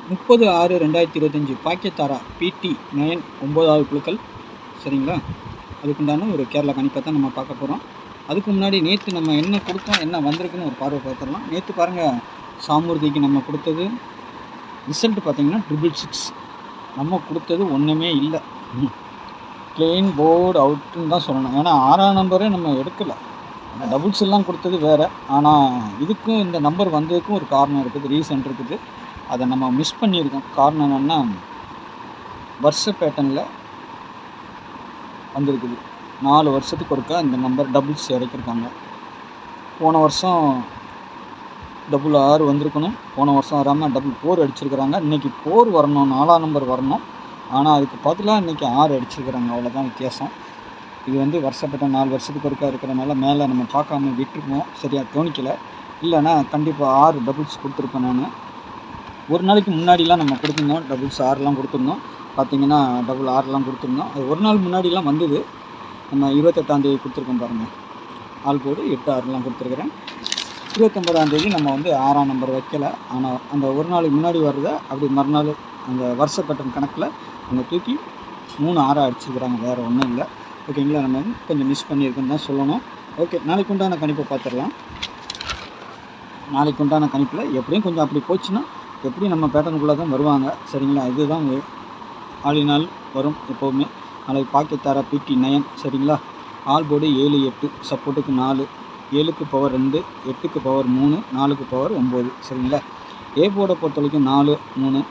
30/6/2025 பாக்கியத்தாரா பிடி 9 9வது குழுக்கள். சரிங்களா? அதுக்குண்டான ஒரு கேரளா கணிப்பை தான் நம்ம பார்க்க போகிறோம். அதுக்கு முன்னாடி நேற்று நம்ம என்ன கொடுத்தோம், என்ன வந்திருக்குன்னு ஒரு பார்வை பார்த்துடலாம். நேற்று பாருங்கள், சாமூர்த்திக்கு நம்ம கொடுத்தது ரிசல்ட் பார்த்திங்கன்னா 666. நம்ம கொடுத்தது ஒன்றுமே இல்லை, ப்ளெயின் போர்டு அவுட்டுன்னு தான் சொல்லணும். ஏன்னா 6ஆம் நம்பரே நம்ம எடுக்கலை. டபுள்ஸ் எல்லாம் கொடுத்தது வேறு. ஆனால் இதுக்கும் இந்த நம்பர் வந்ததுக்கும் ஒரு காரணம் இருக்குது, ரீசன் இருக்குது. அதை நம்ம மிஸ் பண்ணியிருக்கோம். காரணம் என்னென்னா, வருஷ பேட்டர்னில் வந்திருக்குது. 4 வருஷத்துக்கு ஒருக்கா இந்த நம்பர் டபுள்ஸ் இறக்கிருக்காங்க. போன வருஷம் 6 வந்திருக்கணும், போன வருஷம் வராமல் 4 அடிச்சிருக்கிறாங்க. இன்றைக்கி 4 வரணும், 4ஆம் நம்பர் வரணும். ஆனால் அதுக்கு பதிலாக இன்றைக்கி 6 அடிச்சிருக்கிறாங்க. அவ்வளோதான் வித்தியாசம். இது வந்து வருஷப்பட்ட 4 வருஷத்துக்கு ஒருக்கா இருக்கிறனால மேலே நம்ம பார்க்காம விட்டுருக்கோம், சரியாக கவனிக்கலை. இல்லைன்னா கண்டிப்பாக 6 டபுள்ஸ் கொடுத்துருப்பேன். நான் ஒரு நாளைக்கு முன்னாடிலாம் நம்ம கொடுத்துருந்தோம், டபுள்ஸ் 6லாம் கொடுத்துருந்தோம். பார்த்திங்கன்னா 6 கொடுத்துருந்தோம். அது ஒரு நாள் முன்னாடிலாம் வந்தது. நம்ம 28ஆம் தேதி கொடுத்துருக்கோம் பாருங்கள், ஆள் போடு 8 6லாம் கொடுத்துருக்குறேன். 29ஆம் தேதி நம்ம வந்து 6ஆம் நம்பர் வைக்கலை. ஆனால் அந்த ஒரு நாளைக்கு முன்னாடி வர்றதை அப்படி மறுநாள் அந்த வருஷ பேட்டர்ன் கணக்கில் அவங்க தூக்கி 3 6 அடிச்சுக்கிறாங்க, வேறு ஒன்றும் இல்லை. ஓகேங்களா? நம்ம வந்து கொஞ்சம் மிஸ் பண்ணியிருக்குன்னு தான் சொல்லணும். ஓகே, நாளைக்கு உண்டான கணிப்பை பார்த்துடலாம். நாளைக்கு உண்டான கணிப்பில் எப்படியும் கொஞ்சம் அப்படி போச்சுன்னா எப்படியும் நம்ம பேட்டர்னுக்குள்ளே தான் வருவாங்க. சரிங்களா? இதுதான் ஆளினால் வரும் எப்போவுமே. நாளைக்கு பாக்கியத்தாரா பிடி 9. சரிங்களா? ஆல் போர்டு 7 8, சப்போர்ட்டுக்கு 4, 7க்கு பவர் 2, 8க்கு பவர் 3, 4க்கு பவர் 9. சரிங்களா? ஏ போர்டை பொறுத்த வரைக்கும் 4 3,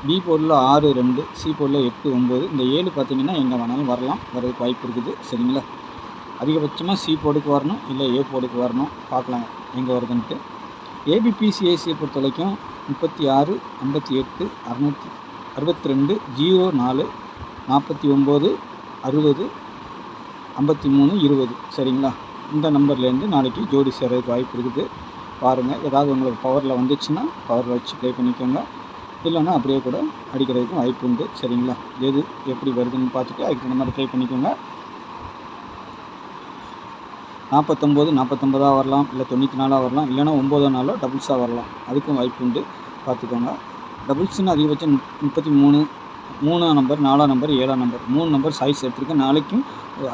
பி போர்டில் 6 2, சி போர்டில் 8 9. இந்த 7 பார்த்திங்கன்னா எங்கே வேணாலும் வரலாம், வரதுக்கு வாய்ப்பு இருக்குது. சரிங்களா? அதிகபட்சமாக சி போர்டுக்கு வரணும், இல்லை ஏ போர்டுக்கு வரணும். பார்க்கலாம் எங்கே வருதுன்ட்டு. ஏபிபிசிஐசியை பொறுத்த வரைக்கும் 36 58 662 04 49 60 53 20. சரிங்களா? இந்த நம்பர்லேருந்து நாளைக்கு ஜோடி சேர்றதுக்கு வாய்ப்பு இருக்குது. பாருங்கள், ஏதாவது உங்களுக்கு பவரில் வந்துச்சுன்னா பவரில் வச்சு ப்ளே பண்ணிக்கோங்க. இல்லைன்னா அப்படியே கூட அடிக்கிறதுக்கும் வாய்ப்பு உண்டு. சரிங்களா? எது எப்படி வருதுன்னு பார்த்துட்டு அதுக்கு இந்த மாதிரி ப்ளே பண்ணிக்கோங்க. 49 49ஆக வரலாம், இல்லை 94ஆக வரலாம், இல்லைனா 9 நாளோ டபுள்ஸாக வரலாம். அதுக்கும் வாய்ப்பு உண்டு, பார்த்துக்கோங்க. டபுள்ஸ்ன்னு அதிகபட்சம் 33, 3ஆம் நம்பர் 4ஆம் நம்பர் 7ஆம் நம்பர் 3 நம்பர் சாய்ஸ் எடுத்துருக்கேன். நாளைக்கும்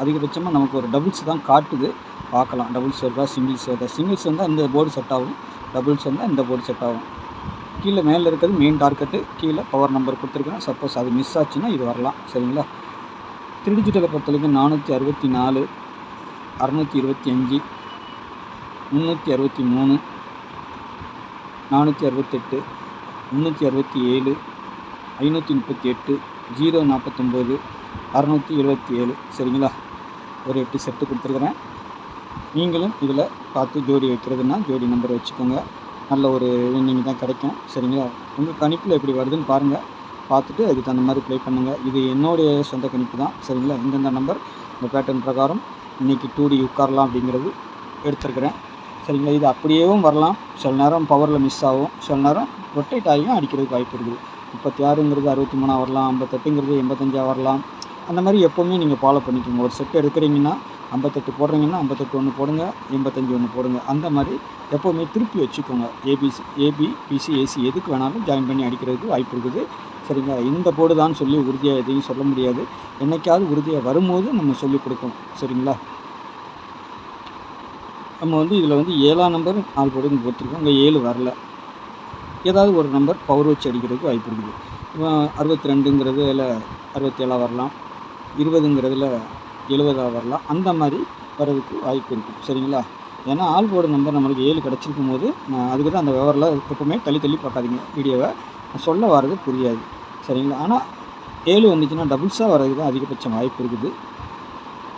அதிகபட்சமாக நமக்கு ஒரு டபுள்ஸ் தான் காட்டுது, பார்க்கலாம். டபுள்ஸ் வருதா, சிங்கிள்ஸ் வருதா. சிங்கிள்ஸ் வந்தால் இந்த போர்டு செட் ஆகும், டபுள்ஸ் வந்தால் இந்த போர்டு செட் ஆகும். கீழே மேலே இருக்கிறது மெயின் டார்கெட்டு, கீழே பவர் நம்பர் கொடுத்துருக்கேன். சப்போஸ் அது மிஸ் ஆச்சுன்னா இது வரலாம். சரிங்களா? 3 டிஜிட்டலை பொறுத்த வரைக்கும் 464, 625, 363, 468, 367, 538, 049, 677. சரிங்களா? ஒரு 8 செட்டு கொடுத்துருக்குறேன். நீங்களும் இதில் பார்த்து ஜோடி வைக்கிறதுனா ஜோடி நம்பர் வச்சுக்கோங்க. நல்ல ஒரு வின்னிங் தான் கிடைக்கும். சரிங்களா? உங்கள் கணிப்பில் எப்படி வருதுன்னு பாருங்கள், பார்த்துட்டு அதுக்கு தகுந்த மாதிரி ப்ளே பண்ணுங்கள். இது என்னுடைய சொந்த கணிப்பு தான். சரிங்களா? இந்தந்த நம்பர் இந்த பேட்டர்ன் பிரகாரம் இன்றைக்கி 2D உட்காரலாம் அப்படிங்கிறது எடுத்துருக்கிறேன். சரிங்களா? இது அப்படியேவும் வரலாம், சில நேரம் பவரில் மிஸ் ஆகும், சில நேரம் ரொட்டேட் ஆகியும் அடிக்கிறதுக்கு வாய்ப்பு இருக்குது. 36ங்கிறது 63 வரலாம், 58ங்கிறது 85 வரலாம். அந்த மாதிரி எப்போவுமே நீங்கள் ஃபாலோ பண்ணிக்கோங்க. ஒரு செட்டு எடுக்கிறீங்கன்னா 58 போடுறீங்கன்னா 58 ஒன்று போடுங்க, 85 ஒன்று போடுங்க. அந்த மாதிரி எப்போவுமே திருப்பி வச்சுக்கோங்க. ஏபிபிசிஏசி எதுக்கு வேணாலும் ஜாயின் பண்ணி அடிக்கிறதுக்கு வாய்ப்பு இருக்குது. சரிங்களா? இந்த போர்டு தான் சொல்லி உறுதியாக எதையும் சொல்ல முடியாது. என்றைக்காவது உறுதியாக வரும்போது நம்ம சொல்லிக் கொடுக்கணும். சரிங்களா? நம்ம வந்து இதில் வந்து 7ஆம் நம்பர் 4 போர்டு கொடுத்துருக்கோம். இங்கே 7 வரல, ஏதாவது ஒரு நம்பர் பவர் வச்சு அடிக்கிறதுக்கு வாய்ப்பு இருக்குது. 62ங்கிறதுல 67 வரலாம், 20ங்கிறதுல 70 வரலாம். அந்த மாதிரி வர்றதுக்கு வாய்ப்பு இருக்குது. சரிங்களா? ஏன்னா ஆல் போர்டு நம்பர் நம்மளுக்கு 7 கிடச்சிருக்கும் போது அதுக்கு தான் அந்த விவரில் எப்பவுமே தள்ளி பார்க்காதீங்க வீடியோவை, சொல்ல வர்றது புரியாது. சரிங்களா? ஆனால் 7 வந்துச்சுன்னா டபுள்ஸாக வர்றதுக்கு தான் அதிகபட்சம் வாய்ப்பு இருக்குது.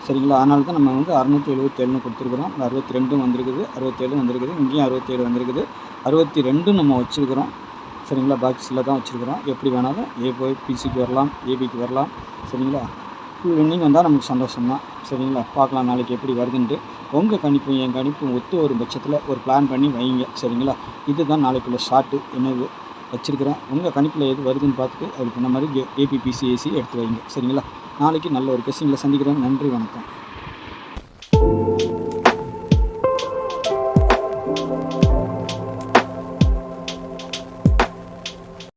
சரிங்களா? அதனால தான் நம்ம வந்து 677ன்னு கொடுத்துருக்குறோம். 62 வந்திருக்குது, 67 வந்திருக்குது, இங்கேயும் 67 வந்திருக்குது, 62 நம்ம வச்சுருக்கிறோம். சரிங்களா? பாக்ஸில் தான் வச்சுருக்கிறோம். எப்படி வேணாலும் பிசிக்கு வரலாம், ஏபிக்கு வரலாம். சரிங்களா? ஃபுல் வின்னிங் வந்தால் நமக்கு சந்தோஷம் தான். சரிங்களா? பார்க்கலாம் நாளைக்கு எப்படி வருதுன்ட்டு. உங்கள் கணிப்பும் என் கணிப்பும் ஒத்து ஒரு பட்சத்தில் ஒரு பிளான் பண்ணி வைங்க. சரிங்களா? இதுதான் நாளைக்குள்ள ஷார்ட்டு என்னது வச்சுருக்கிறேன். உங்கள் கணிப்பில் எது வருதுன்னு பார்த்துட்டு அதுக்கு இந்த மாதிரி ஏபிபிசிஏசி எடுத்து வைங்க. சரிங்களா? நாளைக்கு நல்ல ஒரு கெஸ்டிங்கில் சந்திக்கிறேன். நன்றி, வணக்கம்.